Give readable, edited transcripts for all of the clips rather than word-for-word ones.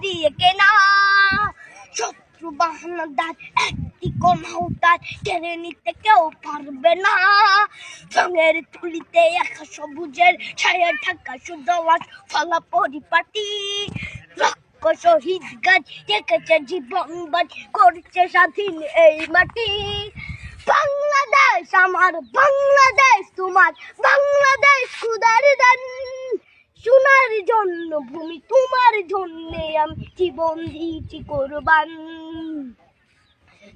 দিয়ে কেনা। শত্রু বাহানাদার একটি কমাউতার কেড়ে নিতে কেউ পারবে না। রঙের তুলিতে একা সবুজের ছায়া ঢাকা সুদলাস ফলা পরিপাটি। শহীদ গাছ রেখেছে জীবন বাজ করছে স্বাধীন এই মাটি। বাংলাদেশ আমার বাংলাদেশ তোমার বাংলাদেশ খুদার দান। সোনার জন্য ভূমি তোমার জন্যে আমি জীবন দিয়েছি কোরবান।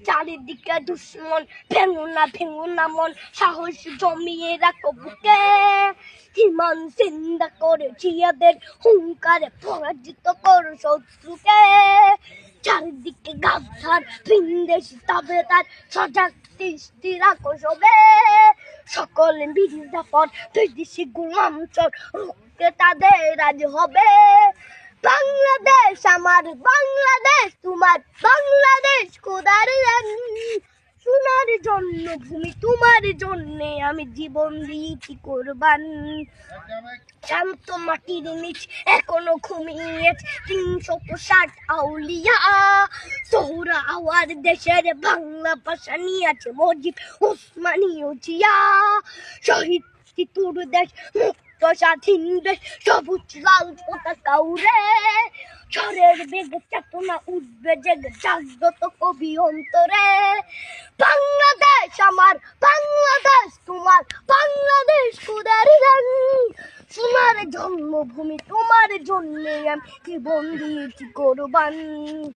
চারিদিকে দুশ্মন ভেঙো না মন সাহস জমিয়ে রাখো বুকে। হিমান চিন্তা করে জিয়াদের হুঙ্কারে পরাজিত করো শত্রুকে। চারিদিকে গাছার ভিনদেশি তাবেদার সজাগ দৃষ্টি রাখো সবে। সকলে মির্জাফর বিদেশি গোলাম চোর রুখতে তাদের আজ হবে। বাংলাদেশ আমার বাংলাদেশ তোমার বাংলাদেশ খোদার দান। সোনার জন্য ভূমি তোমার জন্যে আমি জীবন দিয়েছি কোরবান। শান্ত মাটির নিচ এখনো ঘুমিয়ে ৩৬০ আউলিয়া। সোহরা আওয়ার দেশের বাংলা ভাষা নিয়েছে মজিদ ওসমানীয় জিয়া। শহীদ তিতুর দেশ মুক্ত স্বাধীন দেশ সবুজ লাল পতাকা উড়ে। ঝড়ের বেগে চেতনা উঠবে জেগে জাগ্রত কবি অন্তরে। বাংলাদেশ আমার বাংলাদেশ তোমার বাংলাদেশ খোদার দান। সোনার জন্মভূমি তোমার জন্যে আমি জীবন দিয়েছি কোরবান।